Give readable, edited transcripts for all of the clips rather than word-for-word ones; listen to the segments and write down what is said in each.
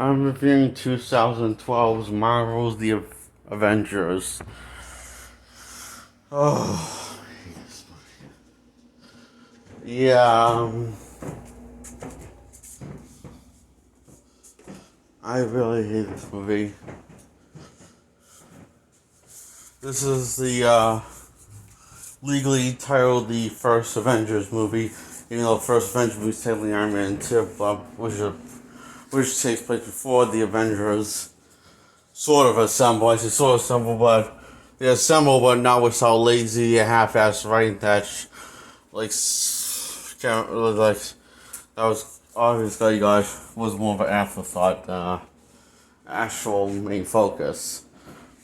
I'm reviewing 2012's Marvel's The Avengers. Oh, yeah. I really hate this movie. This is the legally titled the first Avengers movie, even though the first Avengers movie is technically Iron Man 2, which takes place before the Avengers sort of assemble. I say sort of assemble, but they assemble, but not with how lazy and half-assed writing that, like that was obviously was more of an afterthought than actual main focus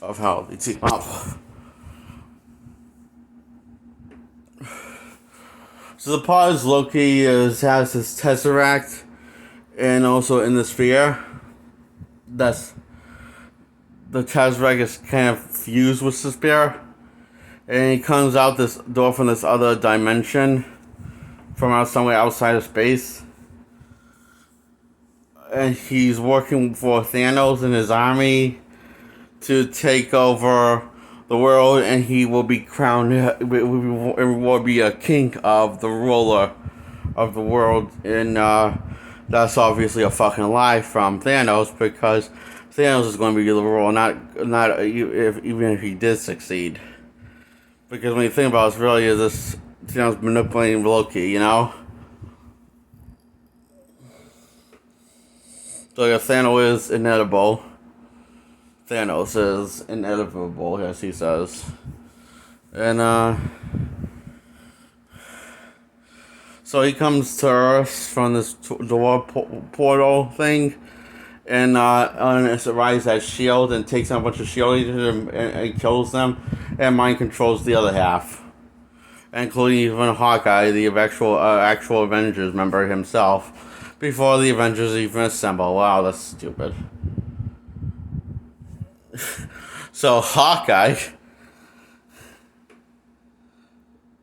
of how they team up. So the part is Loki has his Tesseract, and also in the sphere, that's the Tesseract is kind of fused with the sphere, and he comes out this door from this other dimension, from out somewhere outside of space, and he's working for Thanos and his army to take over the world, and he will be crowned. It will be a king of the ruler of the world, and that's obviously a fucking lie from Thanos, because Thanos is going to be the ruler, not even if he did succeed. Because when you think about it, really is this Thanos manipulating Loki, you know? So if Thanos is inevitable. Thanos is inevitable, as he says. And, so he comes to Earth from this door portal thing, and it arrives at S.H.I.E.L.D. and takes out a bunch of S.H.I.E.L.D. agents and kills them, and mind controls the other half. Including even Hawkeye, the actual Avengers member himself, before the Avengers even assemble. Wow, that's stupid. So Hawkeye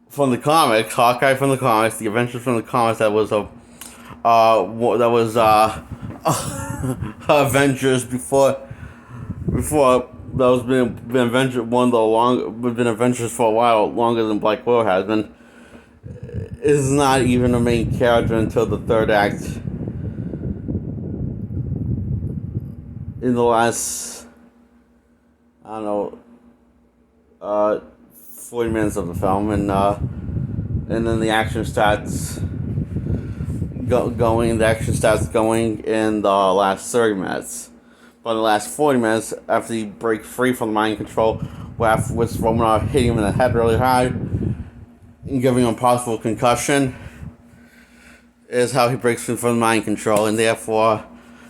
from the comics, the Avengers from the comics, that was Avengers before that was been Avengers been Avengers for a while, longer than Black Widow has been. Is not even a main character until the third act. In the last, I don't know, 40 minutes of the film, and then the action starts going. The action starts going in the last 30 minutes. But in the last 40 minutes, after he breaks free from the mind control, with Romanov hitting him in the head really hard and giving him a possible concussion, is how he breaks free from the mind control, and therefore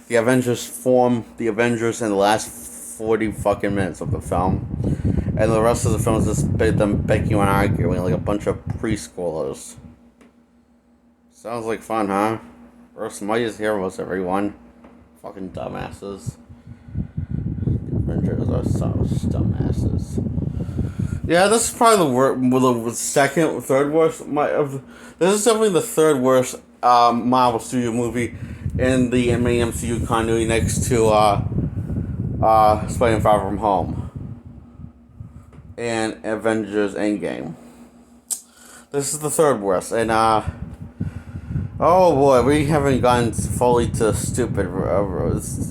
the Avengers form the Avengers in the last 40 fucking minutes of the film. And the rest of the film is just them begging and arguing like a bunch of preschoolers. Sounds like fun, huh? Earth's mightiest heroes, everyone. Fucking dumbasses. The Avengers are such dumbasses. Yeah, this is probably the second, third worst. This is definitely the third worst Marvel Studio movie in the main MCU continuity, next to Spider-Man Far From Home and Avengers Endgame. This is the third worst, and oh boy, we haven't gotten fully to stupid.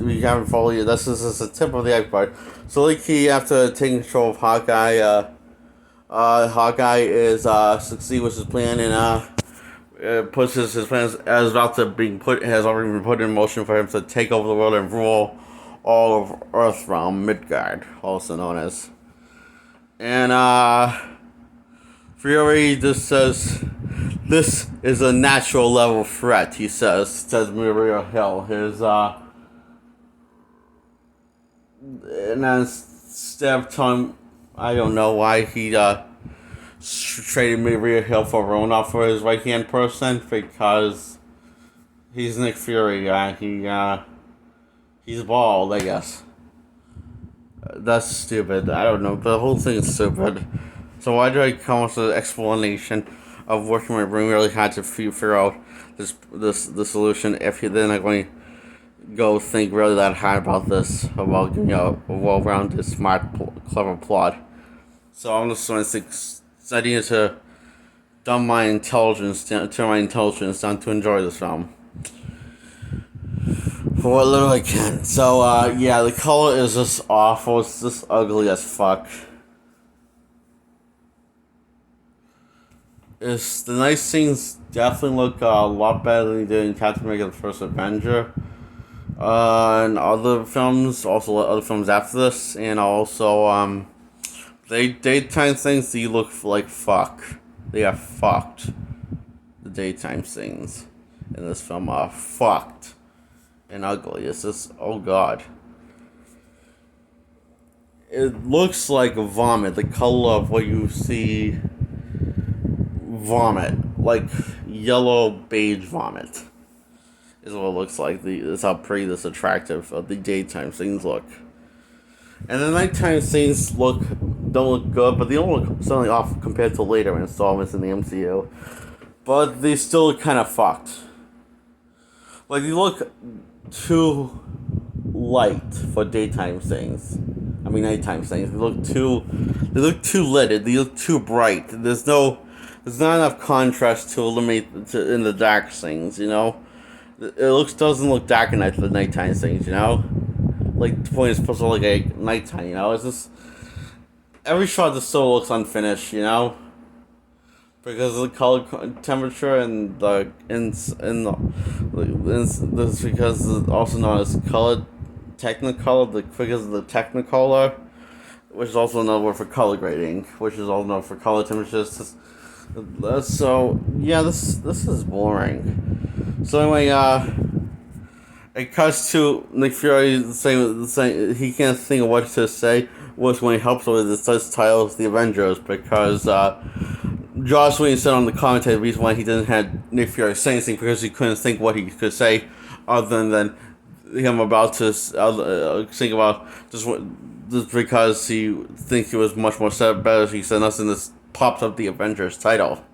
We haven't fully. This is a tip of the iceberg. So, Loki, after taking control of Hawkeye, Hawkeye is succeed with his plan, and puts his plans as about to has already been put in motion for him to take over the world and rule all of Earthrealm, Midgard, also known as. And Fury just says, "This is a natural level threat," he says Maria Hill. And then instead of telling, I don't know why he traded Maria Hill for Rona for his right hand person, because he's Nick Fury. He's bald, I guess. That's stupid. I don't know. The whole thing is stupid. So why do I come up with an explanation of working my brain really hard to figure out the solution if you're then not going? go think really that hard about this, about a well-rounded, smart, clever plot. So I'm just going to think, I need to dumb my intelligence, turn my intelligence down to enjoy this film for what little I can. So yeah, the color is just awful. It's just ugly as fuck. It's the nice scenes definitely look a lot better than they did in Captain America: The First Avenger. And other films, also other films after this, and also they daytime things. They look like fuck. They are fucked. The daytime scenes in this film are fucked and ugly. It's just, oh god. It looks like vomit. The color of what you see, vomit, like yellow beige vomit, is what it looks like. That's how pretty this attractive of the daytime scenes look. And the nighttime scenes don't look good, but they don't look suddenly off compared to later installments in the MCU. But they still look kind of fucked. Like, they look too light for daytime things. I mean, nighttime things. They look too lit. They look too bright. There's not enough contrast to eliminate in the dark things. You know, doesn't look dark enough for the nighttime things. You know. Like, the point is supposed to look like nighttime, you know? It's just, every shot just still looks unfinished, you know? Because of the color temperature and this because it's also known as color technicolor, because of the technicolor, which is also another word for color grading, which is also known for color temperatures. So yeah, this is boring. So anyway, it cuts to Nick Fury saying he can't think of what to say, which when he helps with the titles The Avengers, because Joss Whedon said on the commentary the reason why he didn't have Nick Fury say anything because he couldn't think what he could say other than him about to think about just because he thinks he was much more said better. He said nothing. This popped up the Avengers title.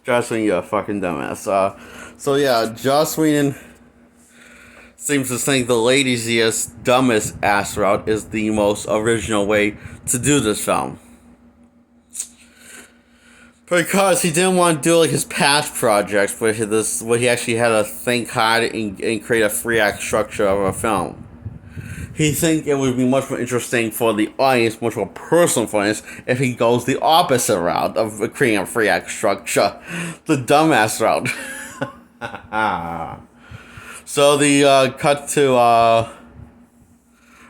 Joss Whedon, you a fucking dumbass. So yeah, Joss Whedon seems to think the laziest, dumbest ass route is the most original way to do this film. Because he didn't want to do like his past projects, where he actually had to think hard and create a free act structure of a film. He think it would be much more interesting for the audience, much more personal for us, if he goes the opposite route of creating a free act structure, the dumbass route. So the cut to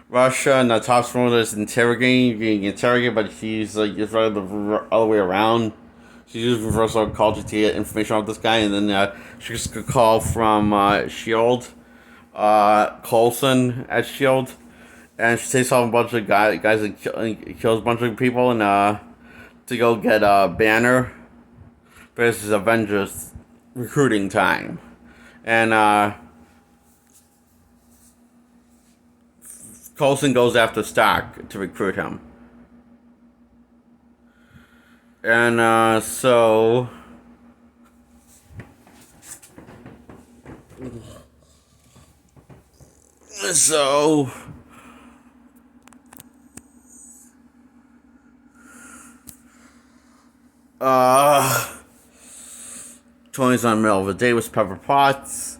Russia, and the top promoter is being interrogated, but she's right the other way around. She used reverse psychology to get information off this guy, and then she gets a call from Shield, Coulson at Shield, and she takes off a bunch of guys and kills a bunch of people, and to go get Banner. But this is Avengers recruiting time, and Coulson goes after Stark to recruit him. And so Tony's on the middle of the day with Pepper Potts.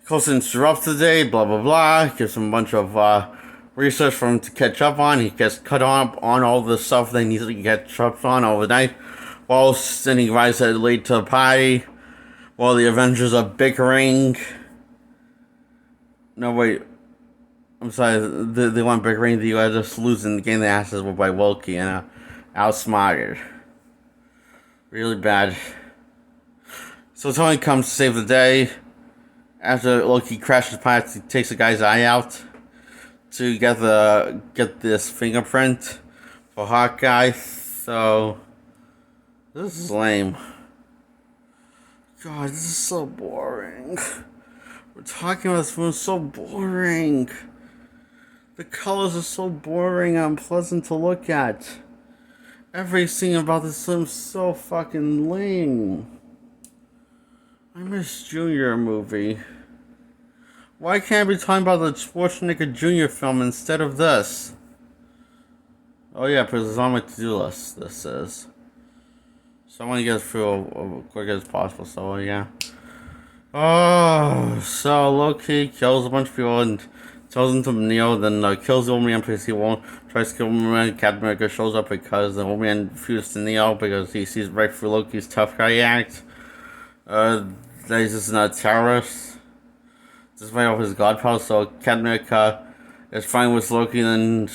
Coulson interrupts the day, blah blah blah, gives him a bunch of research for him to catch up on. He gets cut up on all the stuff they need to get up on overnight, while sending guys late to the party, while the Avengers are bickering. No, wait. I'm sorry, they weren't bickering, they were just losing the game. The asses were by Wilkie and outsmarted. Really bad. So Tony comes to save the day. After Loki crashes past, he takes the guy's eye out to get this fingerprint for Hawkeye. So this is lame. God, this is so boring. We're talking about this film, it's so boring. The colors are so boring and unpleasant to look at. Everything about this film is so fucking lame. I miss Junior movie. Why can't I be talking about the Schwarzenegger Jr. film instead of this? Oh yeah, because it's on my to-do list, this is. So I want to get through as quick as possible, so yeah. Oh, so Loki kills a bunch of people and tells them to kneel, then kills the old man because he won't, tries to kill the old man. Captain America shows up because the old man refuses to kneel because he sees right through Loki's tough guy act. That he's just not a terrorist. Despite all his god power, so Captain America is fine with Loki, then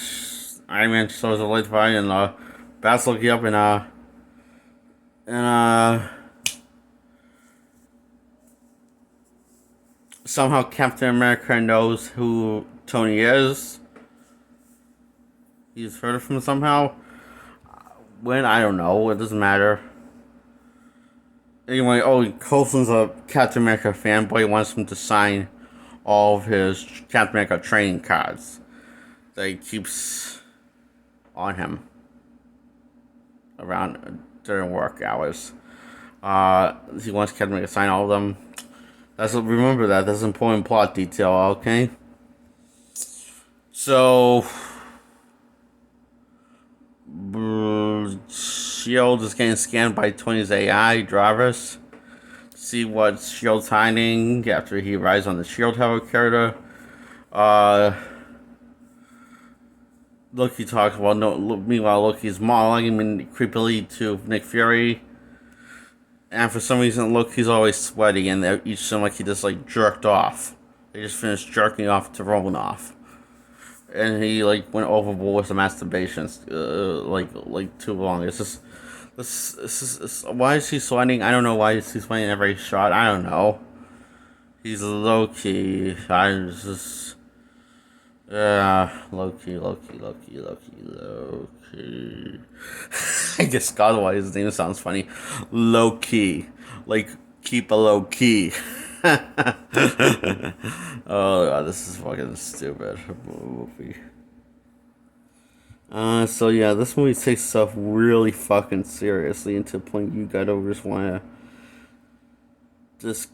Iron Man shows a light fire and bats Loki up and somehow Captain America knows who Tony is. He's heard of him somehow. When? I don't know. It doesn't matter. Anyway, Coulson's a Captain America fanboy. He wants him to sign all of his Captain America training cards that he keeps on him around during work hours. He wants Captain America to sign all of them. Remember that. That's an important plot detail, okay? So, S.H.I.E.L.D. is getting scanned by Tony's AI, Jarvis. See what S.H.I.E.L.D's hiding after he arrives on the S.H.I.E.L.D. helicopter. Loki talks about meanwhile Loki's monologuing creepily to Nick Fury. And for some reason, Loki's always sweaty, and each time like he just jerked off. They just finished jerking off to Romanoff. And he went overboard with the masturbations, too long. It's just, why is he sweating? I don't know why he's sweating in every shot. I don't know. He's Loki. Loki. I guess God, why his name sounds funny. Loki. Keep a low key. Oh god, this is fucking stupid movie. So yeah, this movie takes stuff really fucking seriously, and to the point you gotta just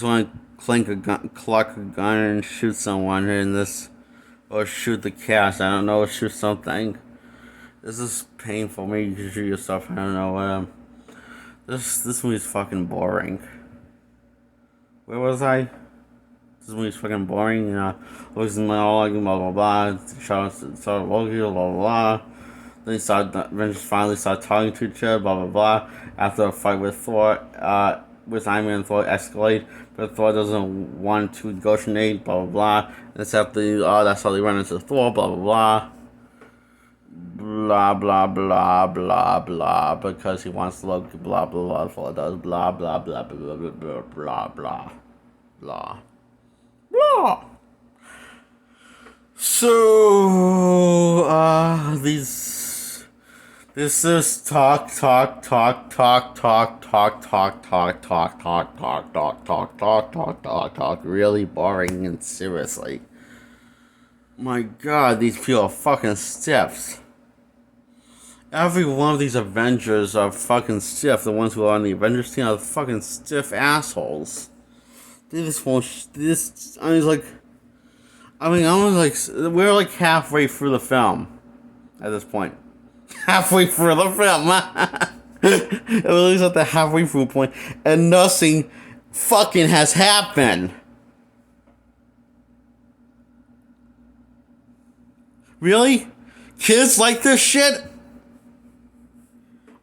wanna clink a gun, clock a gun and shoot someone in this, or shoot the cast. I don't know, shoot something. This is painful. Maybe you can shoot yourself. I don't know. This movie's fucking boring. Where was I? This movie's fucking boring. Looks in my all blah blah blah. Started Loki, blah blah blah. Then Avengers finally started talking to each other, blah blah blah. After a fight with Thor, with Iron Man and Thor escalate, but Thor doesn't want to negotiate, blah blah blah. And that's how they run into Thor, blah blah blah. Blah blah blah blah blah, because he wants to look blah blah blah. Thor does blah blah blah blah blah blah blah blah blah blah. So this is talk really boring and seriously. My god, these people are fucking stiffs. Every one of these Avengers are fucking stiff. The ones who are on the Avengers team are fucking stiff assholes. They just won't. We're halfway through the film at this point. Halfway through the film. At least at the halfway through point, and nothing fucking has happened. Really? Kids like this shit?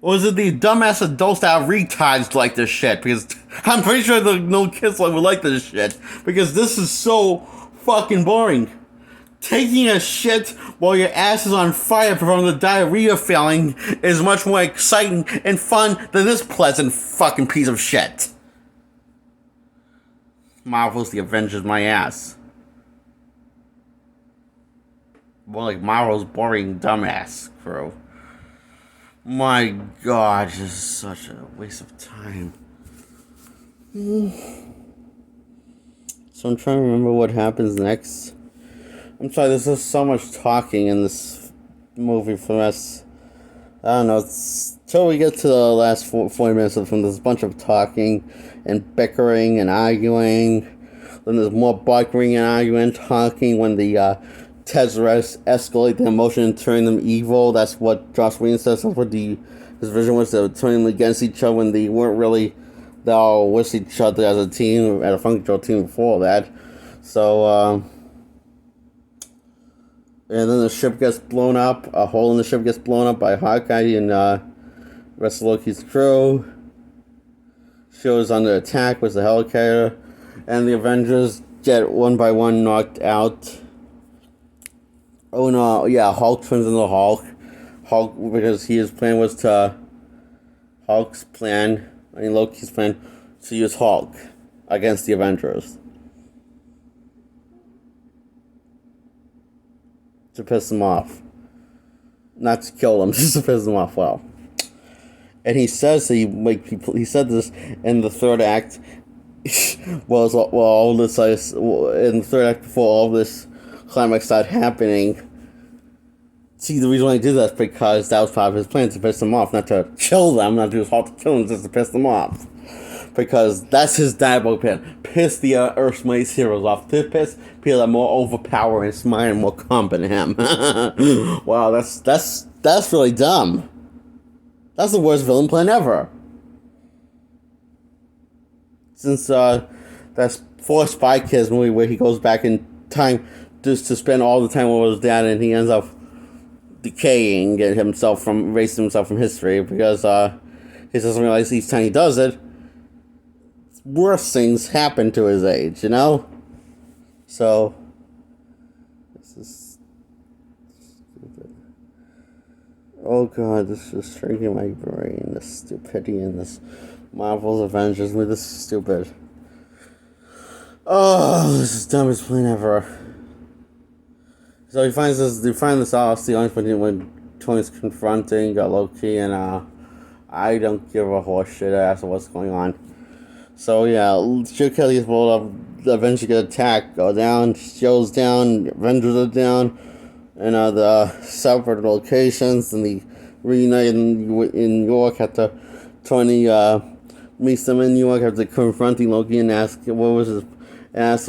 Or is it the dumbass adults that are retards like this shit? Because I'm pretty sure the no kids would like this shit. Because this is so fucking boring. Taking a shit while your ass is on fire from the diarrhea feeling is much more exciting and fun than this pleasant fucking piece of shit. Marvel's the Avengers my ass. More like Marvel's boring dumbass crew. My god, this is such a waste of time. So I'm trying to remember what happens next. I'm sorry, there's just so much talking in this movie for us. I don't know. Till we get to the last 40 minutes of the film, there's a bunch of talking and bickering and arguing. Then there's more bickering and arguing, talking when the Tezzerets escalate the emotion and turn them evil. That's what Joss Whedon says. That's what his vision was, to turn them against each other when they weren't really, they all with each other as a team, as a functional team before that. So, and then the ship gets blown up. A hole in the ship gets blown up by Hawkeye and rest of Loki's crew. Shows under attack with the helicopter. And the Avengers get one by one knocked out. Oh no, yeah, Hulk turns into Hulk. Hulk, because his plan was to... Loki's plan, to use Hulk against the Avengers. To piss them off. Not to kill them, just to piss them off. Well, and he says he said this in the third act. all this in the third act, before all this climax started happening. See, the reason why he did that is because that was part of his plan, to piss them off, not to kill them, not to use Hulk to kill them, just to piss them off. Because that's his diabolical plan. Piss the Earth's mightiest heroes off. To piss people that are more overpowered and smart and more competent than him. Wow, that's really dumb. That's the worst villain plan ever. Since that's fourth Spy Kids movie where he goes back in time just to spend all the time with his dad, and he ends up decaying and erasing himself from history because he doesn't realize each time he does it, worse things happen to his age, you know? So, this is stupid. Oh god, this is shrinking my brain. This stupidity in this Marvel's Avengers movie. This is stupid. Oh, this is the dumbest plan ever. So he finds this out, the only when Tony's confronting Loki, and I don't give a horse shit as to what's going on. So yeah, Joe Kelly is blown up, eventually get attacked, go down, Joe's down, Avengers are down, and the separate locations, and the reunite in New York after Tony meets them in New York after confronting Loki and ask what was his, ask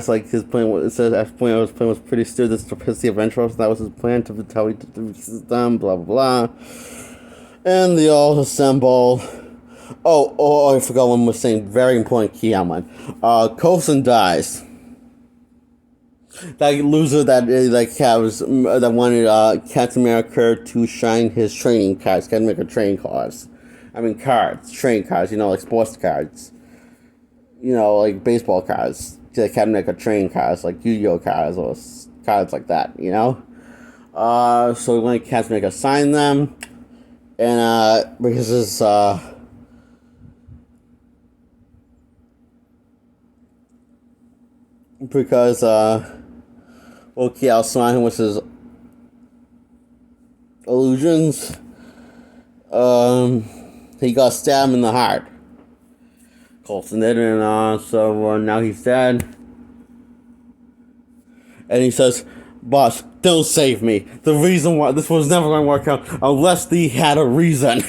like his plan. It says his plan was pretty stupid, to piss the Avengers. That was his plan, to tell them, blah blah blah, and they all assemble. Oh, I forgot one more thing. Very important key element. Coulson dies. That loser that wanted Captain America to shine his training cards. Captain America training cards. I mean training cards. You know, like sports cards. You know, like baseball cards. Captain America training cards, like Yu-Gi-Oh cards or cards like that. You know. So we wanted Captain America sign them, and because his because Loki outsmarted him with his illusions. He got stabbed in the heart. Coulson did, and so now he's dead. And he says, "Boss, don't save me. The reason why this was never going to work out unless they had a reason."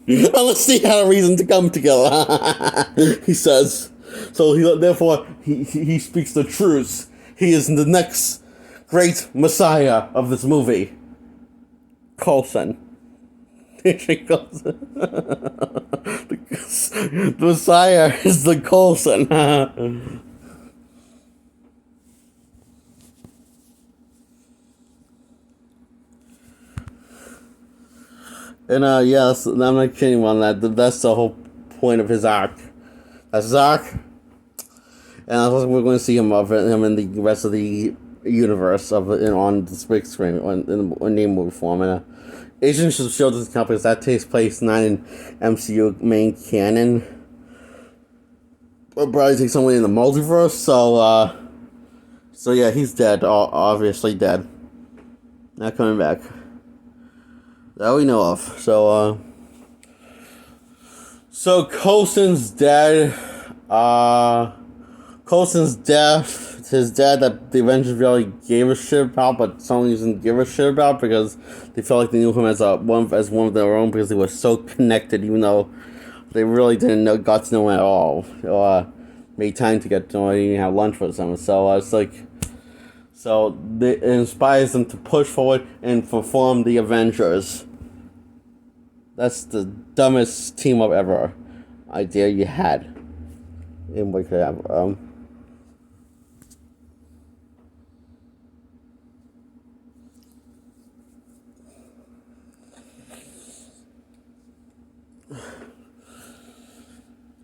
Unless they had a reason to come together, he says. So he speaks the truth. He is the next great messiah of this movie. Coulson. The messiah is the Coulson. And yes, I'm not kidding on that. That's the whole point of his arc. That's his arc. And we're going to see him in the rest of the universe on the big screen in name movie form. And Agents of Shield is companies that takes place not in MCU main canon, but probably takes somewhere in the multiverse. So yeah, he's dead. Obviously dead. Not coming back. That we know of. So Coulson's dead. Coulson's death his dad that the Avengers really gave a shit about, but Sony doesn't give a shit about because they felt like they knew him as one of their own because he was so connected, even though they really didn't got to know him at all. Made time to get to know him, even have lunch with him. So it's like, so it inspires them to push forward and form the Avengers. That's the dumbest team up ever idea you had. And we could have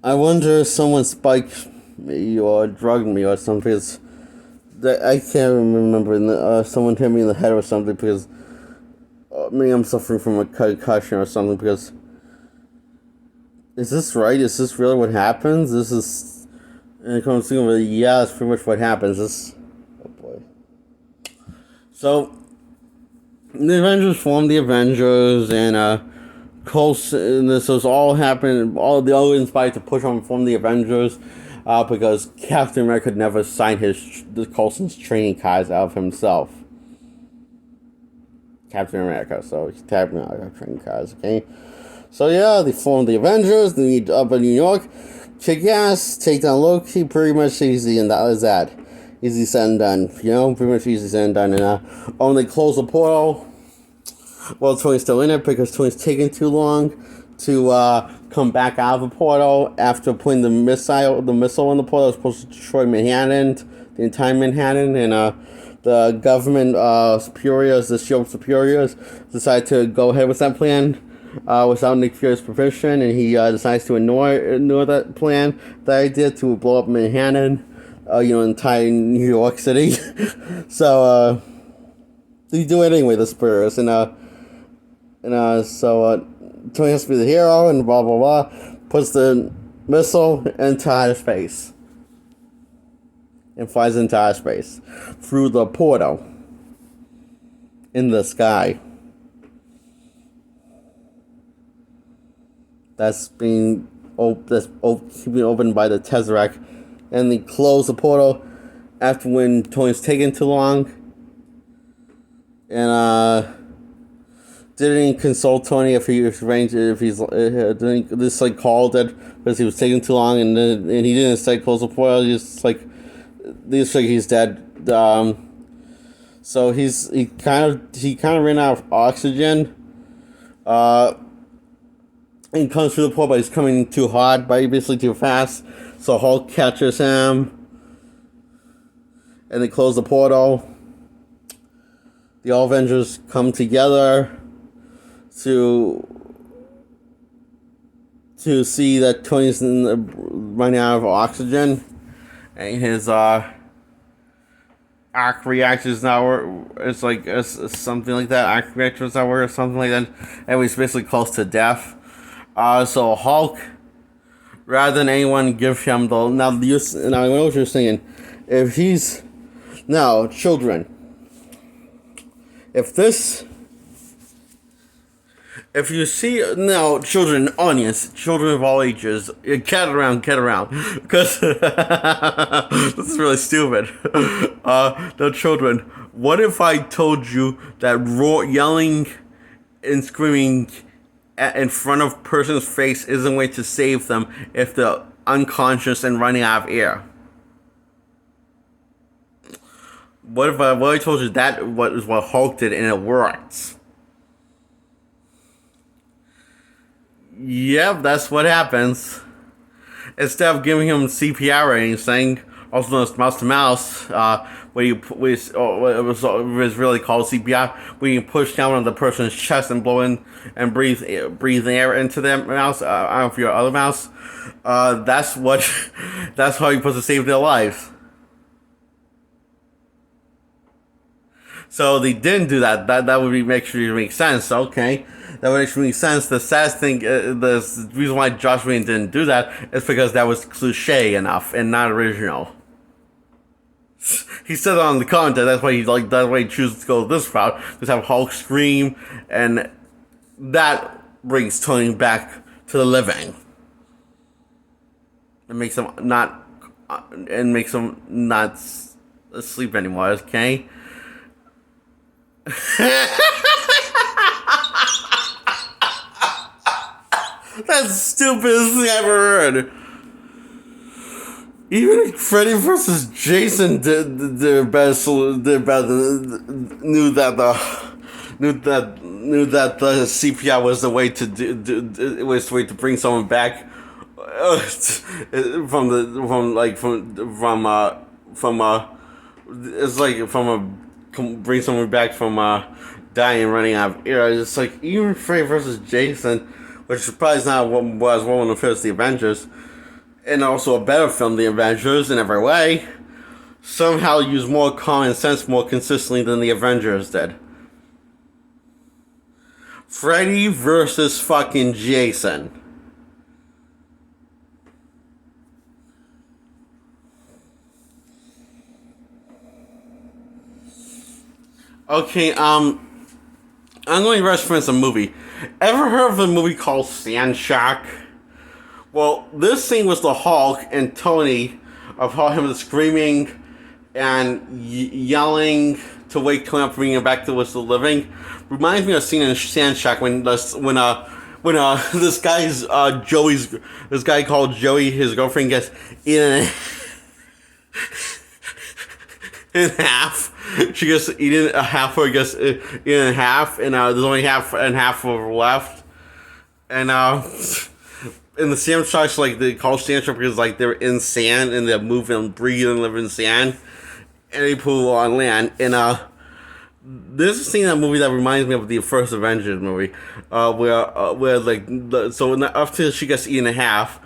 I wonder if someone spiked me or drugged me or something. Because I can't remember. Someone hit me in the head or something because maybe I'm suffering from a concussion or something. Because is this right? Is this really what happens? This is, and it comes to it, yeah, that's pretty much what happens. Oh boy. So the Avengers formed the Avengers, and this was all happening. They all inspired to push on from the Avengers, because Captain America never signed Coulson's training cards out of himself. Captain America, so Captain America training cards. Okay, so yeah, they formed the Avengers. They meet up in New York, kick ass, take down Loki. Pretty much easy, and that is that. Easy said and done. Pretty much easy said and done. And they close the portal. Well, Tony's still in it because Tony's taking too long to come back out of the portal after putting the missile in the portal. It was supposed to destroy Manhattan, the entire Manhattan, and the government superiors, the SHIELD superiors, decided to go ahead with that plan without Nick Fury's permission, and he decides to ignore that plan that I did to blow up Manhattan, entire New York City. So they do it anyway, the Spurs, so Tony has to be the hero, and blah blah blah. Puts the missile into outer space and flies into outer space through the portal in the sky. That's being opened by the Tesseract, and they close the portal after when Tony's taking too long, and didn't consult Tony if he's didn't called it because he was taking too long, and he didn't close the portal. He's like he's dead. So he kind of ran out of oxygen. And comes through the portal, but he's coming too hard, basically too fast. So Hulk catches him, and they close the portal. The All Avengers come together to see that Tony's running out of oxygen, and his arc reactors now it's like something like that. Arc reactors now or something like that, and he's basically close to death. So Hulk, rather than anyone give him the now I know what you're saying. If he's now children, if you see now children, audience, children of all ages, get around, because this is really stupid. No children. What if I told you that yelling and screaming in front of a person's face isn't a way to save them if they're unconscious and running out of air? What if I told you that is what Hulk did and it worked? Yep, that's what happens. Instead of giving him CPR or anything, also known as mouse to mouse, it was really called CPR, where you push down on the person's chest and blow in and breathe air into their mouth. I don't know if your other mouse. That's how you're supposed to save their lives. So they didn't do that. That would make sense. Okay, that would actually make sense. The sad thing, the reason why Joss Whedon didn't do that is because that was cliche enough and not original. He said it on the content. That's why he chooses to go this route. Just have Hulk scream, and that brings Tony back to the living. It makes him not asleep anymore, okay? That's the stupidest thing I ever heard. Even Freddy versus Jason did better. Knew that the CPR was the way to it was the way to bring someone back from it's like bring someone back from dying and running out of air. It's like even Freddy versus Jason, which is probably not what was one of the first the Avengers, and also a better film, The Avengers, in every way, somehow used more common sense more consistently than The Avengers did. Freddy versus fucking Jason. Okay, I'm going to reference a movie. Ever heard of a movie called Sand Shark? Well, this scene was the Hulk and Tony of how him screaming and yelling to wake Tony up, bringing him back to the living. Reminds me of a scene in Sand Shark when this guy called Joey, his girlfriend, gets eaten in half. She gets eaten a half, or gets eaten in half, and there's only half and half of her left. And in the sand sharks, like they call sand sharks because like they're in sand and they move and breathe and live in sand, and they pull on land. And there's a scene in that movie that reminds me of the first Avengers movie, where after she gets eaten in half,